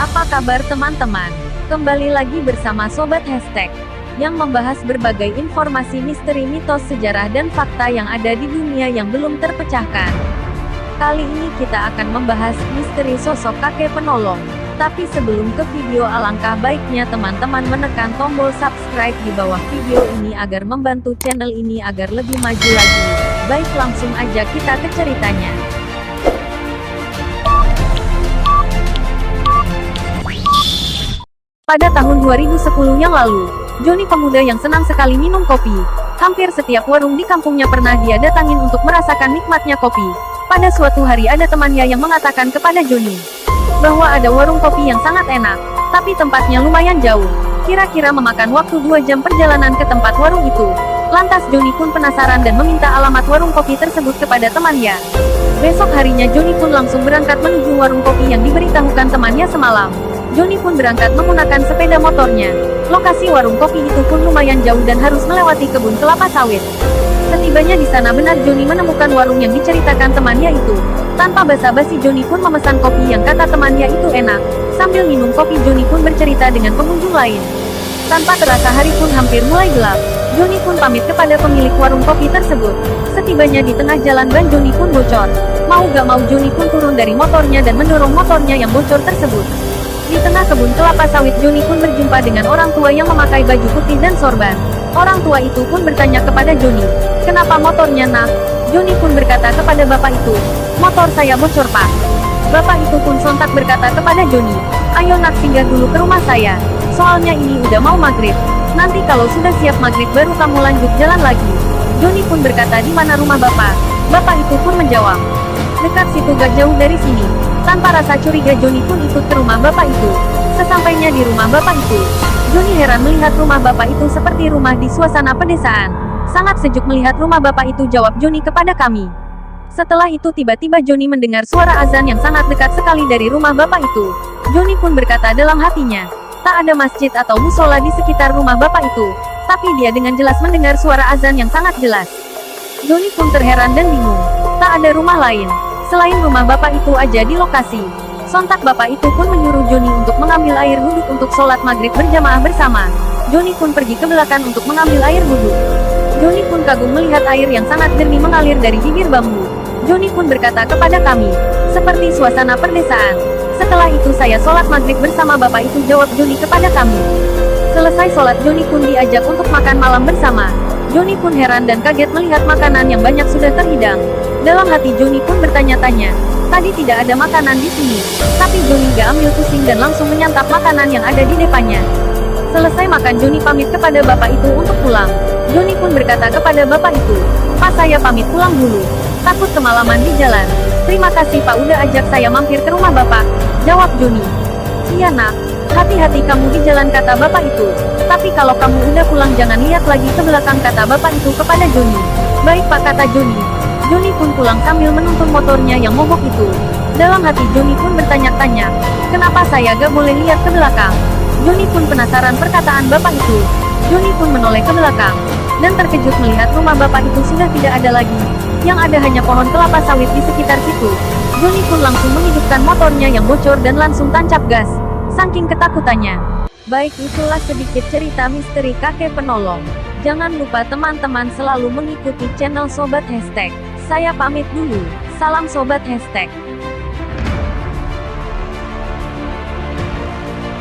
Apa kabar teman-teman? Kembali lagi bersama Sobat Hashtag, yang membahas berbagai informasi misteri, mitos, sejarah, dan fakta yang ada di dunia yang belum terpecahkan. Kali ini kita akan membahas misteri sosok kakek penolong. Tapi sebelum ke video, alangkah baiknya teman-teman menekan tombol subscribe di bawah video ini agar membantu channel ini agar lebih maju lagi. Baik, langsung aja kita ke ceritanya. Pada tahun 2010 yang lalu, Johnny, pemuda yang senang sekali minum kopi, hampir setiap warung di kampungnya pernah dia datangin untuk merasakan nikmatnya kopi. Pada suatu hari ada temannya yang mengatakan kepada Johnny bahwa ada warung kopi yang sangat enak, tapi tempatnya lumayan jauh. Kira-kira memakan waktu 2 jam perjalanan ke tempat warung itu. Lantas Johnny pun penasaran dan meminta alamat warung kopi tersebut kepada temannya. Besok harinya Johnny pun langsung berangkat menuju warung kopi yang diberitahukan temannya semalam. Johnny pun berangkat menggunakan sepeda motornya. Lokasi warung kopi itu pun lumayan jauh dan harus melewati kebun kelapa sawit. Setibanya di sana benar Johnny menemukan warung yang diceritakan temannya itu. Tanpa basa-basi Johnny pun memesan kopi yang kata temannya itu enak. Sambil minum kopi Johnny pun bercerita dengan pengunjung lain. Tanpa terasa hari pun hampir mulai gelap. Johnny pun pamit kepada pemilik warung kopi tersebut. Setibanya di tengah jalan ban Johnny pun bocor. Mau gak mau Johnny pun turun dari motornya dan mendorong motornya yang bocor tersebut. Di tengah kebun kelapa sawit Johnny pun berjumpa dengan orang tua yang memakai baju putih dan sorban. Orang tua itu pun bertanya kepada Johnny, "Kenapa motornya, nak?" Johnny pun berkata kepada bapak itu, "Motor saya bocor, Pak." Bapak itu pun sontak berkata kepada Johnny, "Ayo nak, singgah dulu ke rumah saya. Soalnya ini udah mau maghrib. Nanti kalau sudah siap maghrib baru kamu lanjut jalan lagi." Johnny pun berkata, "Di mana rumah bapak?" Bapak itu pun menjawab, "Dekat situ, gak jauh dari sini." Tanpa rasa curiga Johnny pun ikut ke rumah bapak itu. Sesampainya di rumah bapak itu, Johnny heran melihat rumah bapak itu seperti rumah di suasana pedesaan. "Sangat sejuk melihat rumah bapak itu," jawab Johnny kepada kami. Setelah itu tiba-tiba Johnny mendengar suara azan yang sangat dekat sekali dari rumah bapak itu. Johnny pun berkata dalam hatinya, tak ada masjid atau musola di sekitar rumah bapak itu. Tapi dia dengan jelas mendengar suara azan yang sangat jelas. Johnny pun terheran dan bingung. Tak ada rumah lain selain rumah bapak itu aja di lokasi. Sontak bapak itu pun menyuruh Johnny untuk mengambil air wudhu untuk sholat maghrib berjamaah bersama. Johnny pun pergi ke belakang untuk mengambil air wudhu. Johnny pun kagum melihat air yang sangat jernih mengalir dari bibir bambu. Johnny pun berkata kepada kami, "Seperti suasana perdesaan." "Setelah itu saya sholat maghrib bersama bapak itu," jawab Johnny kepada kami. Selesai sholat Johnny pun diajak untuk makan malam bersama. Johnny pun heran dan kaget melihat makanan yang banyak sudah terhidang. Dalam hati Johnny pun bertanya-tanya, tadi tidak ada makanan di sini. Tapi Johnny gak ambil pusing dan langsung menyantap makanan yang ada di depannya. Selesai makan Johnny pamit kepada bapak itu untuk pulang. Johnny pun berkata kepada bapak itu, "Pak, saya pamit pulang dulu. Takut kemalaman di jalan." "Terima kasih Pak udah ajak saya mampir ke rumah bapak," jawab Johnny. "Iya nak, hati-hati kamu di jalan," kata bapak itu. "Tapi kalau kamu udah pulang jangan lihat lagi ke belakang," kata bapak itu kepada Johnny. "Baik Pak," kata Johnny. Johnny pun pulang sambil menuntun motornya yang mogok itu. Dalam hati Johnny pun bertanya-tanya, "Kenapa saya gak boleh lihat ke belakang?" Johnny pun penasaran perkataan bapak itu. Johnny pun menoleh ke belakang, dan terkejut melihat rumah bapak itu sudah tidak ada lagi. Yang ada hanya pohon kelapa sawit di sekitar situ. Johnny pun langsung menghidupkan motornya yang bocor dan langsung tancap gas, saking ketakutannya. Baik, itulah sedikit cerita misteri kakek penolong. Jangan lupa teman-teman selalu mengikuti channel Sobat Hashtag. Saya pamit dulu. Salam Sobat Hashtag.